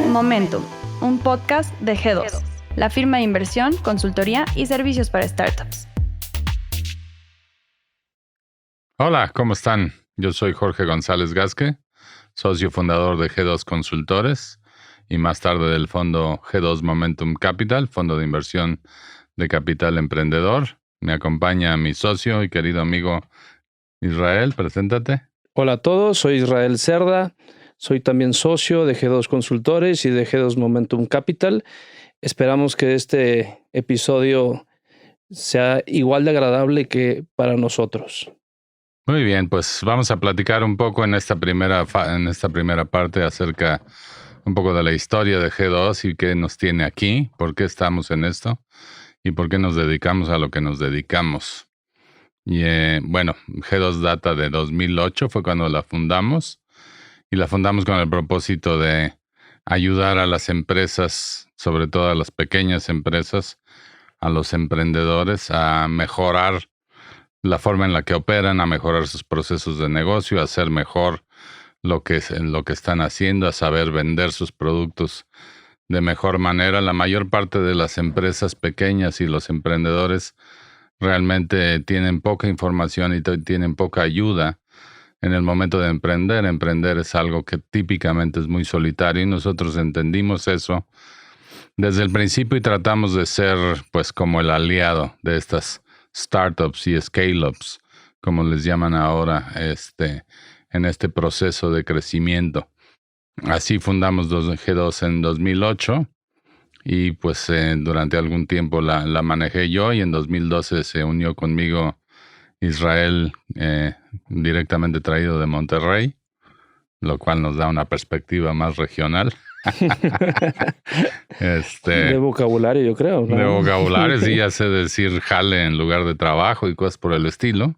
Momentum, un podcast de G2, la firma de inversión, consultoría y servicios para startups. Hola, ¿cómo están? Yo soy Jorge González Gasque, socio fundador de G2 Consultores y más tarde del fondo G2 Momentum Capital, fondo de inversión de capital emprendedor. Me acompaña mi socio y querido amigo Israel, preséntate. Hola a todos, soy Israel Cerda, soy también socio de G2 Consultores y de G2 Momentum Capital. Esperamos que este episodio sea igual de agradable que para nosotros. Muy bien, pues vamos a platicar un poco en esta primera parte acerca un poco de la historia de G2 y qué nos tiene aquí, por qué estamos en esto y por qué nos dedicamos a lo que nos dedicamos. Y bueno, G2 data de 2008, fue cuando la fundamos, y la fundamos con el propósito de ayudar a las empresas, sobre todo a las pequeñas empresas, a los emprendedores, a mejorar la forma en la que operan, a mejorar sus procesos de negocio, a hacer mejor lo que están haciendo, a saber vender sus productos de mejor manera. La mayor parte de las empresas pequeñas y los emprendedores realmente tienen poca información y tienen poca ayuda en el momento de emprender. Emprender es algo que típicamente es muy solitario y nosotros entendimos eso desde el principio y tratamos de ser pues como el aliado de estas startups y scale-ups, como les llaman ahora, en este proceso de crecimiento. Así fundamos G2 en 2008 y pues durante algún tiempo la manejé yo, y en 2012 se unió conmigo Israel, directamente traído de Monterrey, lo cual nos da una perspectiva más regional. De vocabulario, yo creo, ¿no? De vocabulario, sí, ya sé decir jale en lugar de trabajo y cosas por el estilo.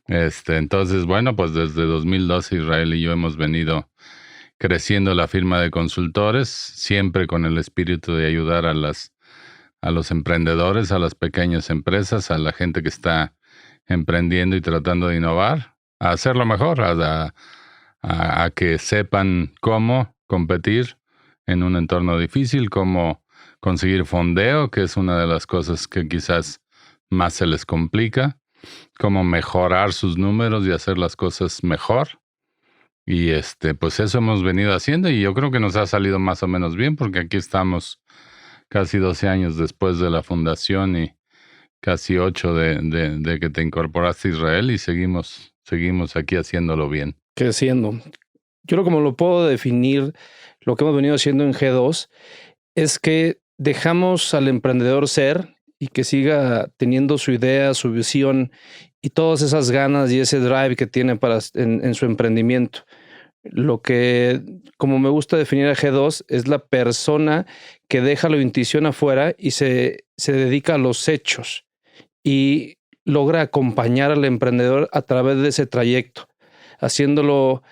Entonces, bueno, pues desde 2012 Israel y yo hemos venido creciendo la firma de consultores, siempre con el espíritu de ayudar a los emprendedores, a las pequeñas empresas, a la gente que está emprendiendo y tratando de innovar, a hacerlo mejor, a que sepan cómo competir en un entorno difícil, cómo conseguir fondeo, que es una de las cosas que quizás más se les complica, cómo mejorar sus números y hacer las cosas mejor. Y pues eso hemos venido haciendo y yo creo que nos ha salido más o menos bien, porque aquí estamos casi 12 años después de la fundación y casi 8 de que te incorporaste a Israel, y seguimos aquí haciéndolo bien. Creciendo. Yo creo, como lo puedo definir, lo que hemos venido haciendo en G2 es que dejamos al emprendedor ser y que siga teniendo su idea, su visión y todas esas ganas y ese drive que tiene en su emprendimiento. Lo que, como me gusta definir a G2, es la persona que deja la intuición afuera y se dedica a los hechos y logra acompañar al emprendedor a través de ese trayecto, haciéndolo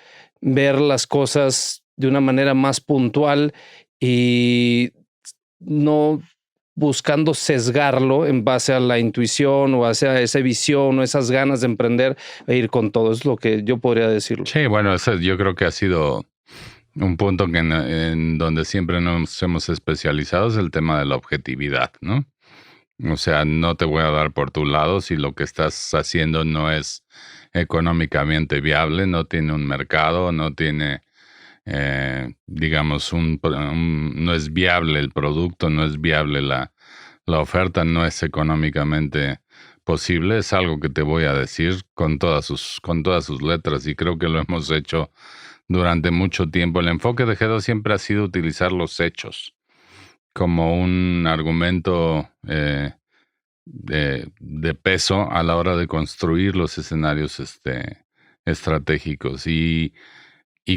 ver las cosas de una manera más puntual y no buscando sesgarlo en base a la intuición o hacia esa visión o esas ganas de emprender e ir con todo. Es lo que yo podría decirlo. Sí, bueno, eso yo creo que ha sido un punto en donde siempre nos hemos especializado, es el tema de la objetividad, ¿no? O sea, no te voy a dar por tu lado si lo que estás haciendo no es económicamente viable, no tiene un mercado, no tiene, digamos, no es viable el producto, no es viable la oferta, no es económicamente posible. Es algo que te voy a decir con todas sus letras, y creo que lo hemos hecho durante mucho tiempo. El enfoque de G2 siempre ha sido utilizar los hechos como un argumento de peso a la hora de construir los escenarios estratégicos. Y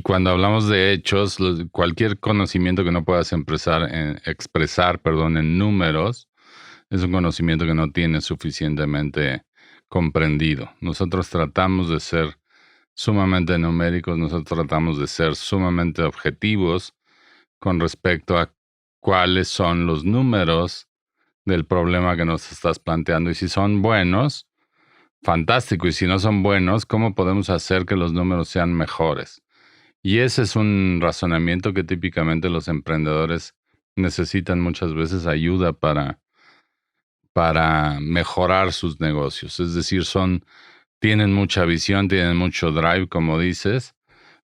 cuando hablamos de hechos, cualquier conocimiento que no puedas expresar en números es un conocimiento que no tiene suficientemente comprendido. Nosotros tratamos de ser sumamente numéricos, nosotros tratamos de ser sumamente objetivos con respecto a cuáles son los números del problema que nos estás planteando. Y si son buenos, fantástico. Y si no son buenos, ¿cómo podemos hacer que los números sean mejores? Y ese es un razonamiento que típicamente los emprendedores necesitan muchas veces ayuda para mejorar sus negocios. Es decir, tienen mucha visión, tienen mucho drive, como dices,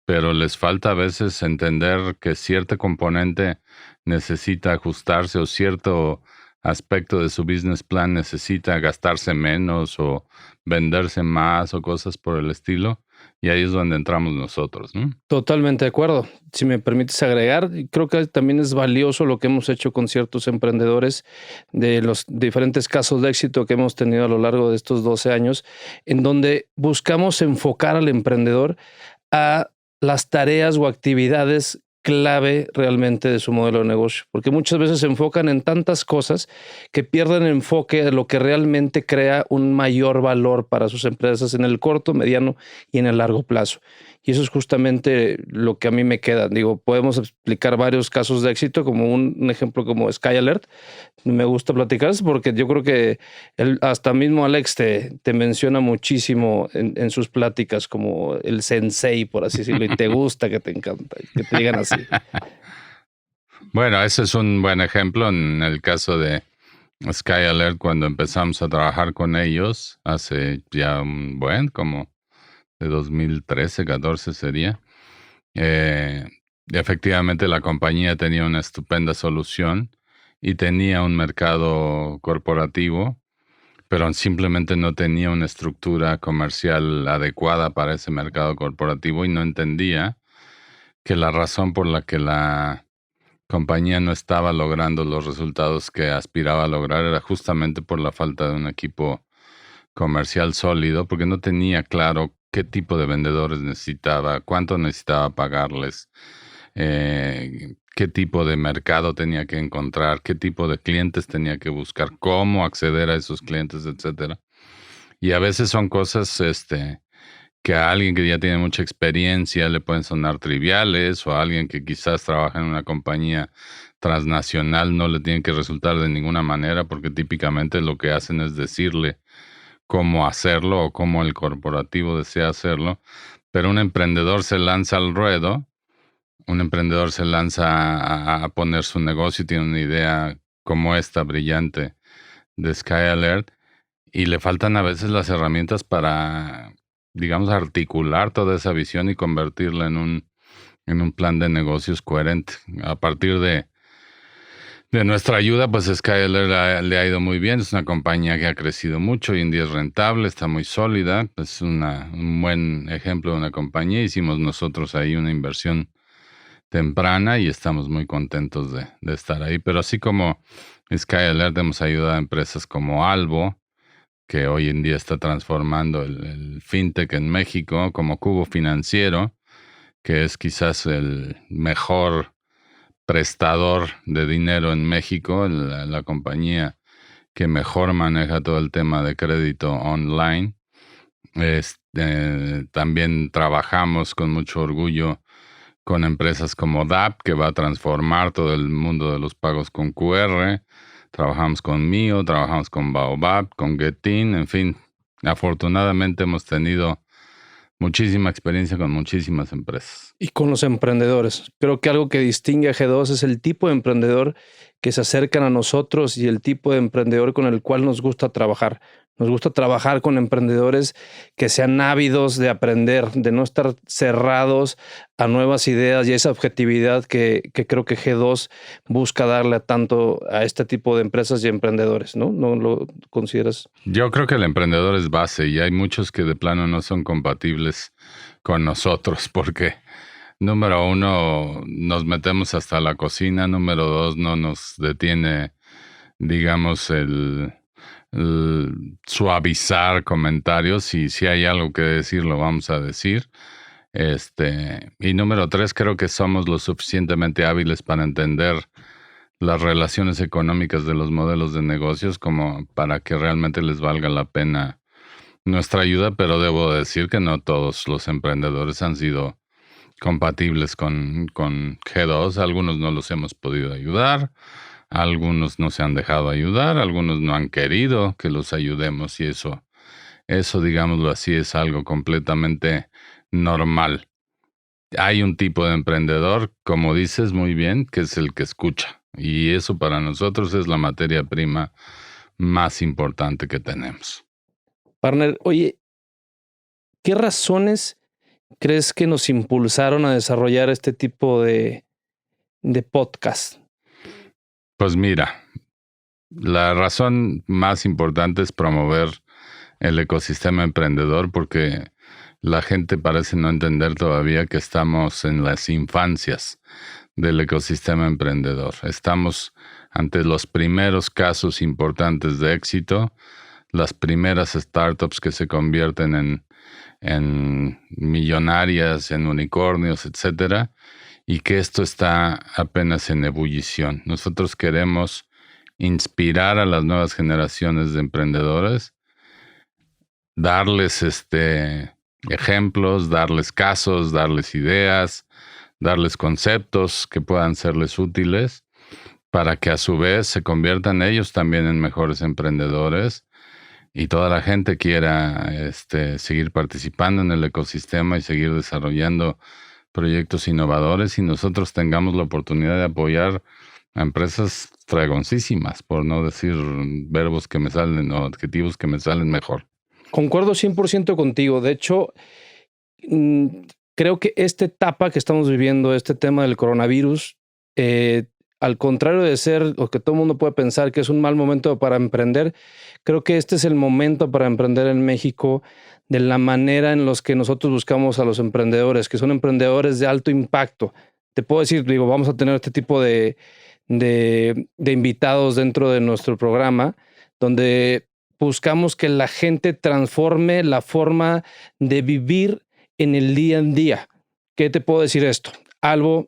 pero les falta a veces entender que cierto componente necesita ajustarse o cierto aspecto de su business plan necesita gastarse menos o venderse más o cosas por el estilo. Y ahí es donde entramos nosotros, ¿no? Totalmente de acuerdo. Si me permites agregar, creo que también es valioso lo que hemos hecho con ciertos emprendedores de los diferentes casos de éxito que hemos tenido a lo largo de estos 12 años, en donde buscamos enfocar al emprendedor a las tareas o actividades clave realmente de su modelo de negocio, porque muchas veces se enfocan en tantas cosas que pierden enfoque de lo que realmente crea un mayor valor para sus empresas en el corto, mediano y en el largo plazo. Y eso es justamente lo que a mí me queda. Digo, podemos explicar varios casos de éxito, como un ejemplo como Sky Alert. Me gusta platicar eso porque yo creo que hasta mismo Alex te menciona muchísimo en sus pláticas como el sensei, por así decirlo, y te gusta, que te encanta, que te digan así. Bueno, ese es un buen ejemplo en el caso de Sky Alert cuando empezamos a trabajar con ellos hace ya como de 2013, 14 sería. Efectivamente, la compañía tenía una estupenda solución y tenía un mercado corporativo, pero simplemente no tenía una estructura comercial adecuada para ese mercado corporativo y no entendía que la razón por la que la compañía no estaba logrando los resultados que aspiraba a lograr era justamente por la falta de un equipo comercial sólido, porque no tenía claro qué tipo de vendedores necesitaba, cuánto necesitaba pagarles, qué tipo de mercado tenía que encontrar, qué tipo de clientes tenía que buscar, cómo acceder a esos clientes, etcétera. Y a veces son cosas que a alguien que ya tiene mucha experiencia le pueden sonar triviales, o a alguien que quizás trabaja en una compañía transnacional no le tienen que resultar de ninguna manera, porque típicamente lo que hacen es decirle cómo hacerlo o cómo el corporativo desea hacerlo. Pero un emprendedor se lanza al ruedo, un emprendedor se lanza a poner su negocio y tiene una idea como esta brillante de Sky Alert, y le faltan a veces las herramientas para, digamos, articular toda esa visión y convertirla en un plan de negocios coherente. A partir de nuestra ayuda, pues Skyler le ha ido muy bien. Es una compañía que ha crecido mucho, hoy en día es rentable, está muy sólida. Es un buen ejemplo de una compañía. Hicimos nosotros ahí una inversión temprana y estamos muy contentos de estar ahí. Pero así como Skyler, hemos ayudado a empresas como Albo, que hoy en día está transformando el fintech en México, como Cubo Financiero, que es quizás el mejor prestador de dinero en México, la compañía que mejor maneja todo el tema de crédito online. También trabajamos con mucho orgullo con empresas como DAP, que va a transformar todo el mundo de los pagos con QR. Trabajamos con Mio, trabajamos con Baobab, con Getin, en fin. Afortunadamente hemos tenido muchísima experiencia con muchísimas empresas. Y con los emprendedores. Creo que algo que distingue a G2 es el tipo de emprendedor que se acercan a nosotros y el tipo de emprendedor con el cual nos gusta trabajar. Nos gusta trabajar con emprendedores que sean ávidos de aprender, de no estar cerrados a nuevas ideas y a esa objetividad que creo que G2 busca darle tanto a este tipo de empresas y emprendedores, ¿no? ¿No lo consideras? Yo creo que el emprendedor es base y hay muchos que de plano no son compatibles con nosotros porque, número uno, nos metemos hasta la cocina, número dos, no nos detiene, digamos, el suavizar comentarios, y si hay algo que decir lo vamos a decir. Y número tres, creo que somos lo suficientemente hábiles para entender las relaciones económicas de los modelos de negocios como para que realmente les valga la pena nuestra ayuda, pero debo decir que no todos los emprendedores han sido compatibles con G2. Algunos no los hemos podido ayudar, algunos no se han dejado ayudar, algunos no han querido que los ayudemos, y eso, digámoslo así, es algo completamente normal. hay un tipo de emprendedor, como dices muy bien, que es el que escucha. Y eso para nosotros es la materia prima más importante que tenemos. Partner, oye, ¿qué razones crees que nos impulsaron a desarrollar este tipo de podcast? Pues mira, la razón más importante es promover el ecosistema emprendedor, porque la gente parece no entender todavía que estamos en las infancias del ecosistema emprendedor. Estamos ante los primeros casos importantes de éxito, las primeras startups que se convierten en millonarias, en unicornios, etcétera, y que esto está apenas en ebullición. Nosotros queremos inspirar a las nuevas generaciones de emprendedores, darles ejemplos, darles casos, darles ideas, darles conceptos que puedan serles útiles para que a su vez se conviertan ellos también en mejores emprendedores y toda la gente quiera seguir participando en el ecosistema y seguir desarrollando proyectos innovadores, y nosotros tengamos la oportunidad de apoyar a empresas fregoncísimas, por no decir verbos que me salen o adjetivos que me salen mejor. Concuerdo 100% contigo. De hecho, creo que esta etapa que estamos viviendo, este tema del coronavirus, al contrario de ser lo que todo el mundo puede pensar que es un mal momento para emprender, creo que este es el momento para emprender en México de la manera en los que nosotros buscamos a los emprendedores, que son emprendedores de alto impacto. Te puedo decir, vamos a tener este tipo de invitados dentro de nuestro programa, donde buscamos que la gente transforme la forma de vivir en el día a día. ¿Qué te puedo decir esto? Albo,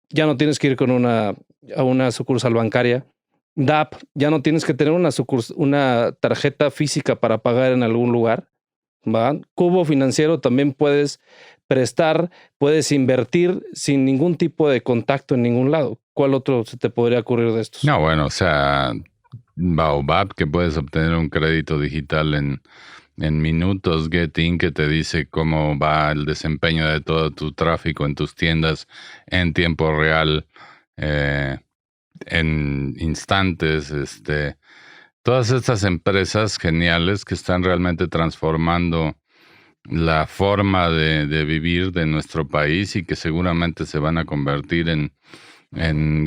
ya no tienes que ir a una sucursal bancaria. DAP, ya no tienes que tener una tarjeta física para pagar en algún lugar, ¿va? Cubo Financiero, también puedes prestar, puedes invertir sin ningún tipo de contacto en ningún lado. ¿Cuál otro se te podría ocurrir de estos? No, bueno, o sea, Baobab, que puedes obtener un crédito digital en minutos. Getin, que te dice cómo va el desempeño de todo tu tráfico en tus tiendas en tiempo real, en instantes. Todas estas empresas geniales que están realmente transformando la forma de vivir de nuestro país y que seguramente se van a convertir en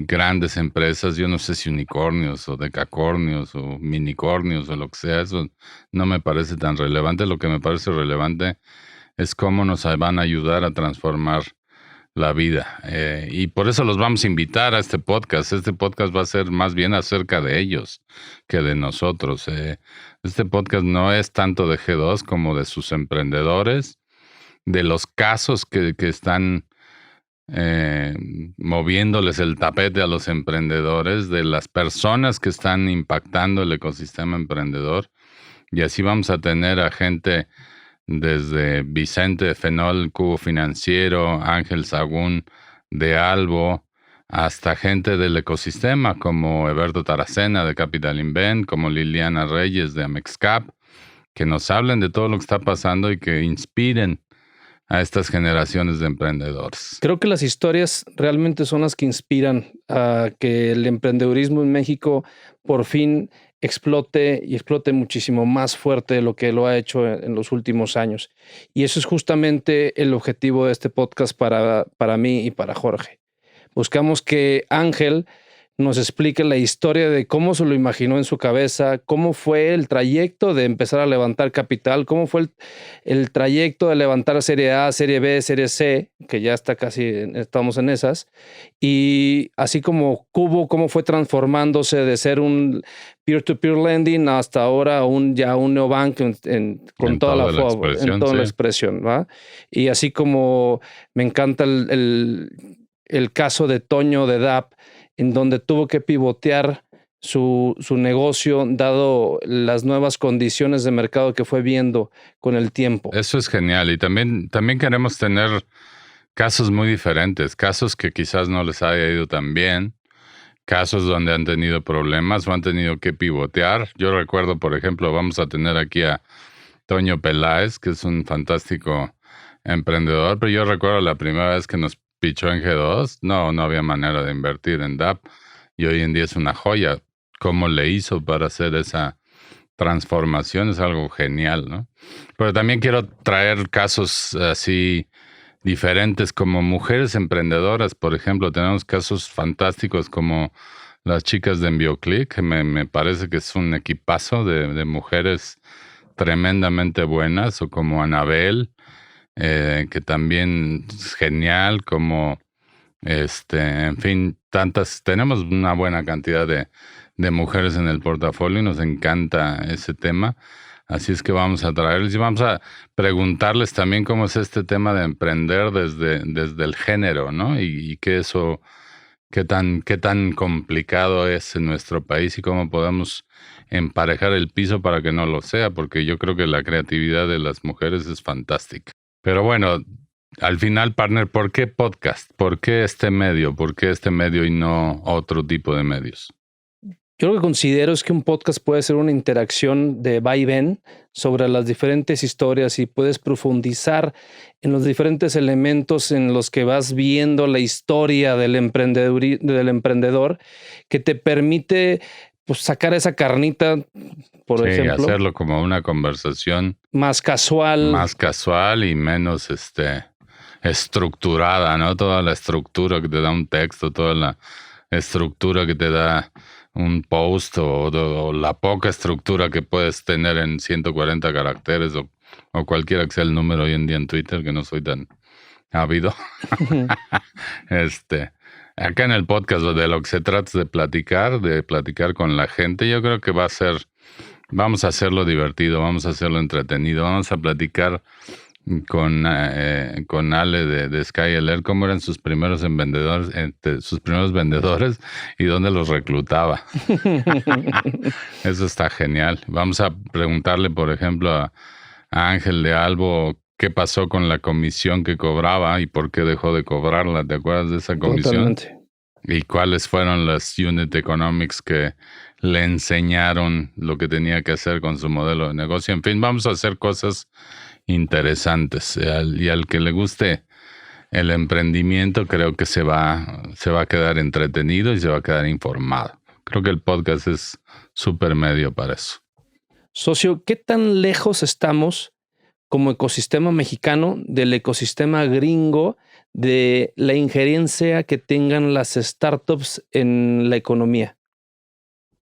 grandes empresas. Yo no sé si unicornios o decacornios o minicornios o lo que sea, eso no me parece tan relevante. Lo que me parece relevante es cómo nos van a ayudar a transformar la vida. Y por eso los vamos a invitar a este podcast. Este podcast va a ser más bien acerca de ellos que de nosotros. Este podcast no es tanto de G2 como de sus emprendedores, de los casos que están moviéndoles el tapete a los emprendedores, de las personas que están impactando el ecosistema emprendedor. Y así vamos a tener a gente desde Vicente Fenol, Cubo Financiero, Ángel Sagún de Albo, hasta gente del ecosistema como Eberto Taracena de Capital Invent, como Liliana Reyes de Amexcap, que nos hablen de todo lo que está pasando y que inspiren a estas generaciones de emprendedores. Creo que las historias realmente son las que inspiran a que el emprendedurismo en México por fin explote y explote muchísimo más fuerte de lo que lo ha hecho en los últimos años. Y eso es justamente el objetivo de este podcast para mí y para Jorge. Buscamos que Ángel nos explique la historia de cómo se lo imaginó en su cabeza, cómo fue el trayecto de empezar a levantar capital, cómo fue el trayecto de levantar Serie A, Serie B, Serie C, que ya estamos en esas, y así como Cubo, cómo fue transformándose de ser un peer-to-peer lending hasta ahora ya un neobank con toda la expresión, ¿va? Y así como me encanta el caso de Toño de DAP, en donde tuvo que pivotear su negocio dado las nuevas condiciones de mercado que fue viendo con el tiempo. Eso es genial. Y también queremos tener casos muy diferentes, casos que quizás no les haya ido tan bien, casos donde han tenido problemas o han tenido que pivotear. Yo recuerdo, por ejemplo, vamos a tener aquí a Toño Peláez, que es un fantástico emprendedor, pero yo recuerdo la primera vez que nos pichó en G2, no había manera de invertir en DAP y hoy en día es una joya. ¿Cómo le hizo para hacer esa transformación? Es algo genial, ¿no? Pero también quiero traer casos así diferentes como mujeres emprendedoras, por ejemplo. Tenemos casos fantásticos como las chicas de EnvioClick, que me parece que es un equipazo de mujeres tremendamente buenas, o como Anabel, que también es genial, como en fin, tenemos una buena cantidad de mujeres en el portafolio y nos encanta ese tema. Así es que vamos a traerles y vamos a preguntarles también cómo es este tema de emprender desde el género, ¿no? Y que eso, qué tan complicado es en nuestro país y cómo podemos emparejar el piso para que no lo sea, porque yo creo que la creatividad de las mujeres es fantástica. Pero bueno, al final, partner, ¿por qué podcast? ¿Por qué este medio? ¿Por qué este medio y no otro tipo de medios? Yo lo que considero es que un podcast puede ser una interacción de va y ven sobre las diferentes historias y puedes profundizar en los diferentes elementos en los que vas viendo la historia del emprendedor que te permite pues, sacar esa carnita, por ejemplo. Hacerlo como una conversación más casual. Más casual y menos estructurada, ¿no? Toda la estructura que te da un texto, toda la estructura que te da un post o la poca estructura que puedes tener en 140 caracteres o cualquiera que sea el número hoy en día en Twitter, que no soy tan ávido. Acá en el podcast de lo que se trata es de platicar con la gente. Yo creo que vamos a hacerlo divertido, vamos a hacerlo entretenido, vamos a platicar con Ale de SkyLR, cómo eran sus primeros vendedores y dónde los reclutaba. Eso está genial. Vamos a preguntarle, por ejemplo, a Ángel de Albo qué pasó con la comisión que cobraba y por qué dejó de cobrarla. ¿Te acuerdas de esa comisión? Totalmente. Y cuáles fueron las unit economics que le enseñaron lo que tenía que hacer con su modelo de negocio. En fin, vamos a hacer cosas interesantes. Y al que le guste el emprendimiento, creo que se va a quedar entretenido y se va a quedar informado. Creo que el podcast es súper medio para eso. Socio, ¿qué tan lejos estamos como ecosistema mexicano del ecosistema gringo, de la injerencia que tengan las startups en la economía?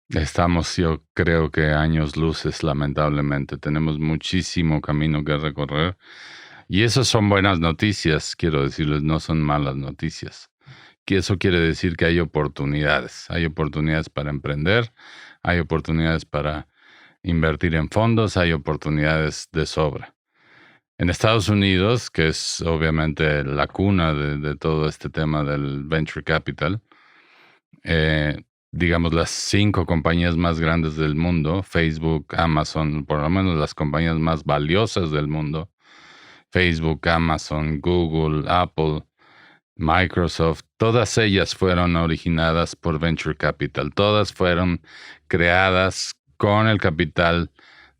Estamos, yo creo que años luces, lamentablemente. Tenemos muchísimo camino que recorrer. Y eso son buenas noticias, quiero decirles, no son malas noticias. Que eso quiere decir que hay oportunidades. Hay oportunidades para emprender, hay oportunidades para invertir en fondos, hay oportunidades de sobra. En Estados Unidos, que es obviamente la cuna de todo este tema del venture capital, digamos, las 5 compañías más grandes del mundo, Facebook, Amazon, por lo menos las compañías más valiosas del mundo, Facebook, Amazon, Google, Apple, Microsoft, todas ellas fueron originadas por Venture Capital. Todas fueron creadas con el capital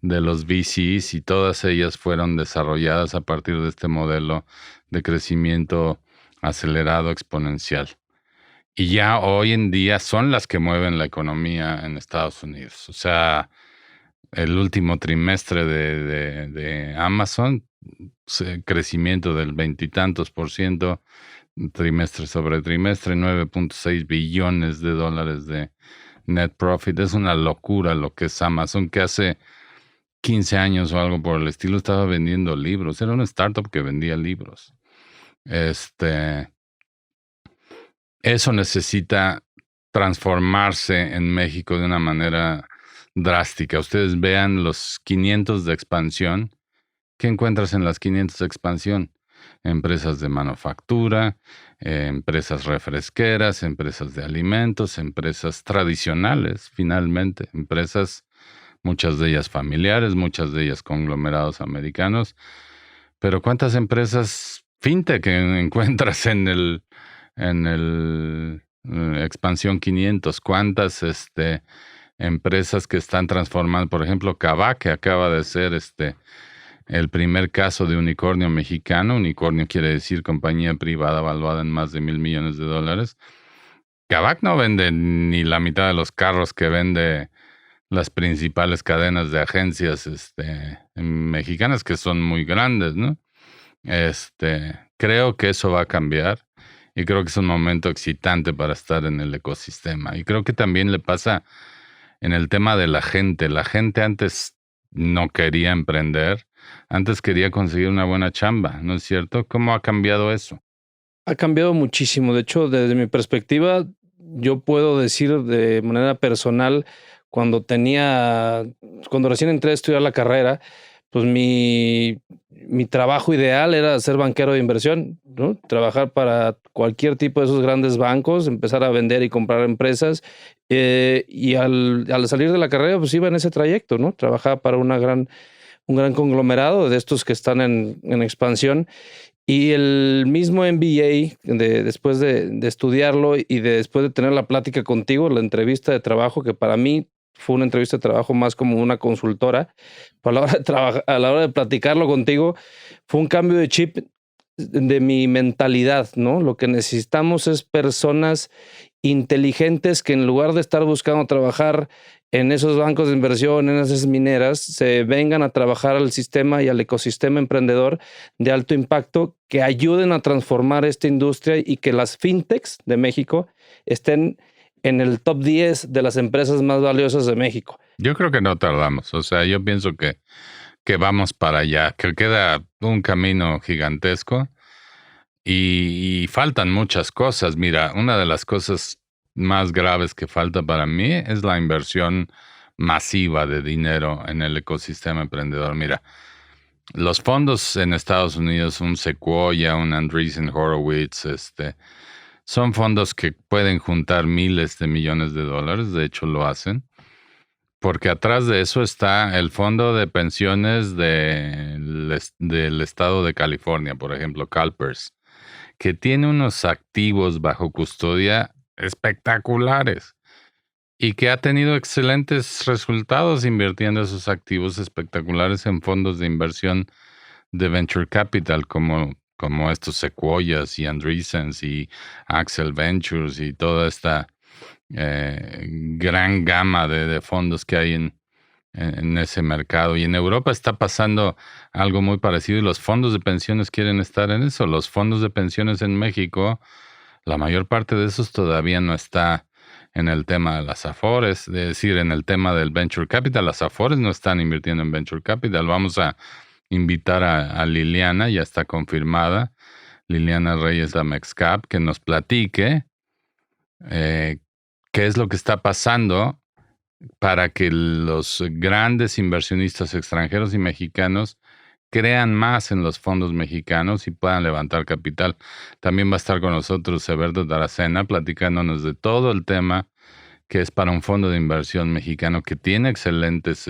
de los VCs y todas ellas fueron desarrolladas a partir de este modelo de crecimiento acelerado exponencial. Y ya hoy en día son las que mueven la economía en Estados Unidos. O sea, el último trimestre de Amazon, crecimiento del 20 y tantos %, trimestre sobre trimestre, $9.6 billones de net profit. Es una locura lo que es Amazon, que hace 15 años o algo por el estilo estaba vendiendo libros. Era una startup que vendía libros. Eso necesita transformarse en México de una manera drástica. Ustedes vean los 500 de expansión. ¿Qué encuentras en las 500 de expansión? Empresas de manufactura, empresas refresqueras, empresas de alimentos, empresas tradicionales, finalmente, empresas, muchas de ellas familiares, muchas de ellas conglomerados americanos. Pero ¿cuántas empresas fintech encuentras en el expansión 500? ¿Cuántas empresas que están transformando? Por ejemplo, Kavak, que acaba de ser el primer caso de unicornio mexicano. Unicornio quiere decir compañía privada valuada en más de $1,000 millones. Kavak no vende ni la mitad de los carros que vende las principales cadenas de agencias mexicanas, que son muy grandes, ¿no? Creo que eso va a cambiar y creo que es un momento excitante para estar en el ecosistema. Y creo que también le pasa en el tema de la gente. La gente antes no quería emprender, antes quería conseguir una buena chamba, ¿no es cierto? ¿Cómo ha cambiado eso? Ha cambiado muchísimo. De hecho, desde mi perspectiva, yo puedo decir de manera personal, cuando recién entré a estudiar la carrera, pues mi trabajo ideal era ser banquero de inversión, ¿no? Trabajar para cualquier tipo de esos grandes bancos, empezar a vender y comprar empresas. Y al salir de la carrera, pues iba en ese trayecto, ¿no? Trabajaba para un gran conglomerado de estos que están en expansión. Y el mismo MBA, después de estudiarlo y después de tener la plática contigo, la entrevista de trabajo, que para mí fue una entrevista de trabajo más como una consultora, pero a la hora de platicarlo contigo, fue un cambio de chip de mi mentalidad, ¿no? Lo que necesitamos es personas inteligentes que en lugar de estar buscando trabajar en esos bancos de inversión, en esas mineras, se vengan a trabajar al sistema y al ecosistema emprendedor de alto impacto que ayuden a transformar esta industria y que las fintechs de México estén en el top 10 de las empresas más valiosas de México. Yo creo que no tardamos. O sea, yo pienso que vamos para allá, que queda un camino gigantesco y faltan muchas cosas. Mira, una de las cosas más graves que falta para mí es la inversión masiva de dinero en el ecosistema emprendedor. Mira, los fondos en Estados Unidos, un Sequoia, un Andreessen Horowitz, son fondos que pueden juntar miles de millones de dólares, de hecho lo hacen, porque atrás de eso está el fondo de pensiones del estado de California, por ejemplo, CalPERS, que tiene unos activos bajo custodia espectaculares y que ha tenido excelentes resultados invirtiendo esos activos espectaculares en fondos de inversión de venture capital como estos Sequoias y Andreessens y Axel Ventures y toda esta gran gama de fondos que hay en ese mercado. Y en Europa está pasando algo muy parecido y los fondos de pensiones quieren estar en eso. Los fondos de pensiones en México, la mayor parte de esos todavía no está en el tema de las Afores, es decir, en el tema del Venture Capital. Las Afores no están invirtiendo en Venture Capital. Vamos a invitar a Liliana, ya está confirmada, Liliana Reyes de Mexcap, que nos platique qué es lo que está pasando para que los grandes inversionistas extranjeros y mexicanos crean más en los fondos mexicanos y puedan levantar capital. También va a estar con nosotros Eberto Taracena platicándonos de todo el tema que es para un fondo de inversión mexicano que tiene excelentes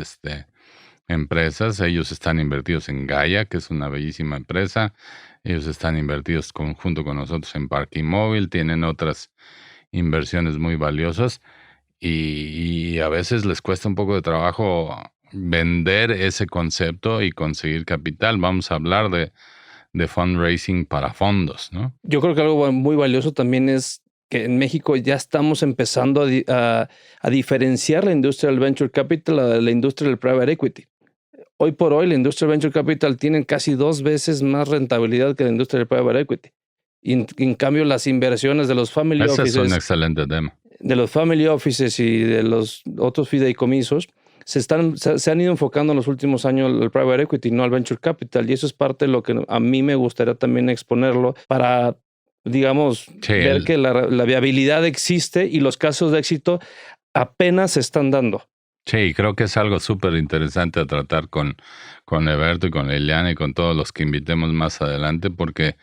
empresas. Ellos están invertidos en Gaia, que es una bellísima empresa. Ellos están invertidos junto con nosotros en Parque Móvil. Tienen otras inversiones muy valiosas y a veces les cuesta un poco de trabajo vender ese concepto y conseguir capital. Vamos a hablar de fundraising para fondos, ¿no? Yo creo que algo muy valioso también es que en México ya estamos empezando a diferenciar la industria del venture capital de la industria del private equity. Hoy por hoy, la industria del venture capital tiene casi 2 veces más rentabilidad que la industria del private equity. Y en cambio, las inversiones de los family offices... Ese es un excelente tema. De los family offices y de los otros fideicomisos se han ido enfocando en los últimos años al private equity, no al venture capital. Y eso es parte de lo que a mí me gustaría también exponerlo para, digamos, ver que la viabilidad existe y los casos de éxito apenas se están dando. Sí, creo que es algo súper interesante a tratar con Eberto y con Liliana y con todos los que invitemos más adelante, porque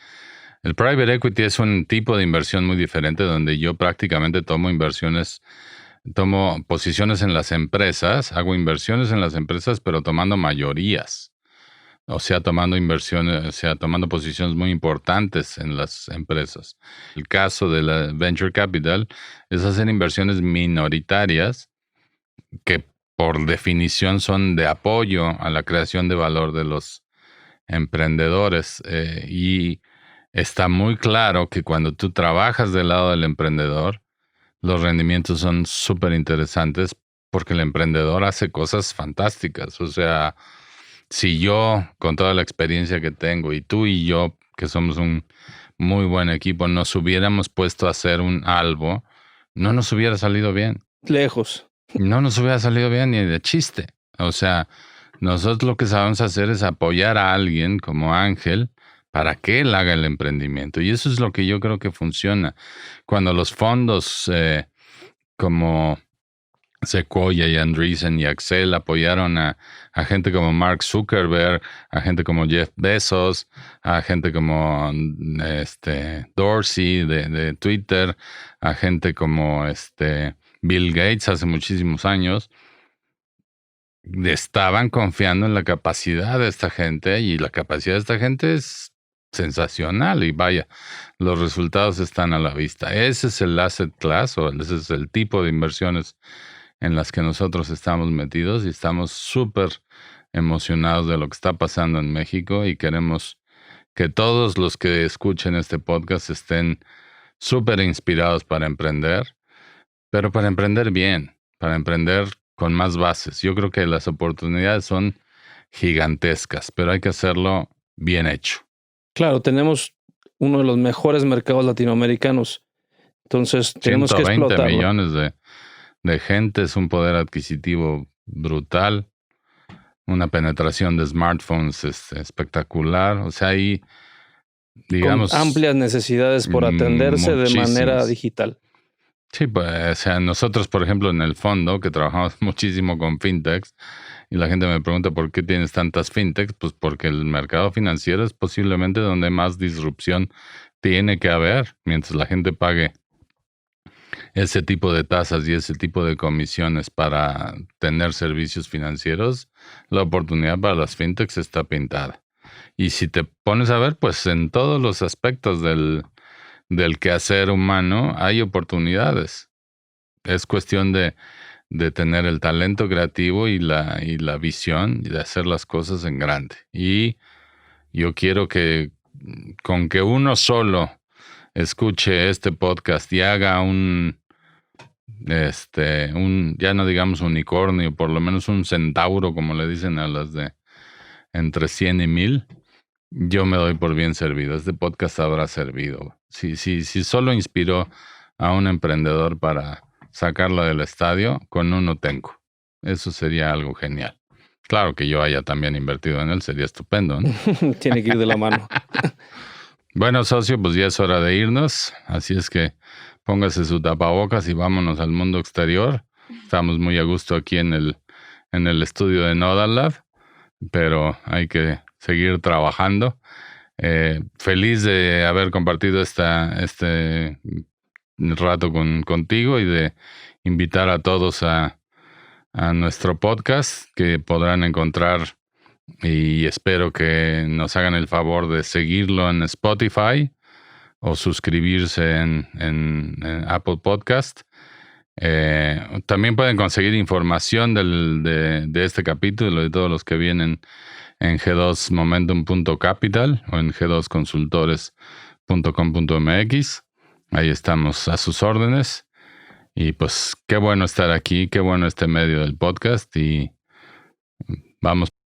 el private equity es un tipo de inversión muy diferente donde yo prácticamente tomo posiciones en las empresas, hago inversiones en las empresas, pero tomando mayorías. O sea, tomando posiciones muy importantes en las empresas. El caso de la venture capital es hacer inversiones minoritarias que por definición son de apoyo a la creación de valor de los emprendedores y está muy claro que cuando tú trabajas del lado del emprendedor, los rendimientos son súper interesantes porque el emprendedor hace cosas fantásticas. O sea, si yo, con toda la experiencia que tengo, y tú y yo, que somos un muy buen equipo, nos hubiéramos puesto a hacer un algo, no nos hubiera salido bien. Lejos. No nos hubiera salido bien ni de chiste. O sea, nosotros lo que sabemos hacer es apoyar a alguien como Ángel para que él haga el emprendimiento. Y eso es lo que yo creo que funciona. Cuando los fondos como Sequoia y Andreessen y Accel apoyaron a gente como Mark Zuckerberg, a gente como Jeff Bezos, a gente como Dorsey de Twitter, a gente como Bill Gates hace muchísimos años, estaban confiando en la capacidad de esta gente y la capacidad de esta gente es sensacional y vaya, los resultados están a la vista. Ese es el asset class o ese es el tipo de inversiones en las que nosotros estamos metidos y estamos súper emocionados de lo que está pasando en México y queremos que todos los que escuchen este podcast estén súper inspirados para emprender, pero para emprender bien, para emprender con más bases. Yo creo que las oportunidades son gigantescas, pero hay que hacerlo bien hecho. Claro, tenemos uno de los mejores mercados latinoamericanos. Entonces tenemos que 120 explotarlo. millones de gente, es un poder adquisitivo brutal, una penetración de smartphones espectacular. O sea, hay, digamos, con amplias necesidades por atenderse de manera muchísimas. digital. Sí, pues, o sea, nosotros, por ejemplo, en el fondo, que trabajamos muchísimo con fintechs, y la gente me pregunta por qué tienes tantas fintechs, pues porque el mercado financiero es posiblemente donde más disrupción tiene que haber, mientras la gente pague ese tipo de tasas y ese tipo de comisiones para tener servicios financieros, la oportunidad para las fintechs está pintada. Y si te pones a ver, pues en todos los aspectos del quehacer humano hay oportunidades. Es cuestión de tener el talento creativo y la visión y de hacer las cosas en grande. Y yo quiero que con que uno solo escuche este podcast y haga un ya no digamos unicornio, por lo menos un centauro, como le dicen a las de entre 100 y 1000, yo me doy por bien servido. Este podcast habrá servido. Si solo inspiró a un emprendedor para sacarlo del estadio, con uno tengo. Eso sería algo genial. Claro que yo haya también invertido en él, sería estupendo, ¿no? Tiene que ir de la mano. Bueno, socio, pues ya es hora de irnos. Así es que póngase su tapabocas y vámonos al mundo exterior. Estamos muy a gusto aquí en el estudio de Nodal Lab, pero hay que seguir trabajando. Feliz de haber compartido este rato contigo y de invitar a todos a nuestro podcast que podrán encontrar, y espero que nos hagan el favor de seguirlo en Spotify o suscribirse en Apple Podcast. También pueden conseguir información de este capítulo y de todos los que vienen en g2momentum.capital o en g2consultores.com.mx. Ahí estamos a sus órdenes. Y pues qué bueno estar aquí, qué bueno este medio del podcast y vamos.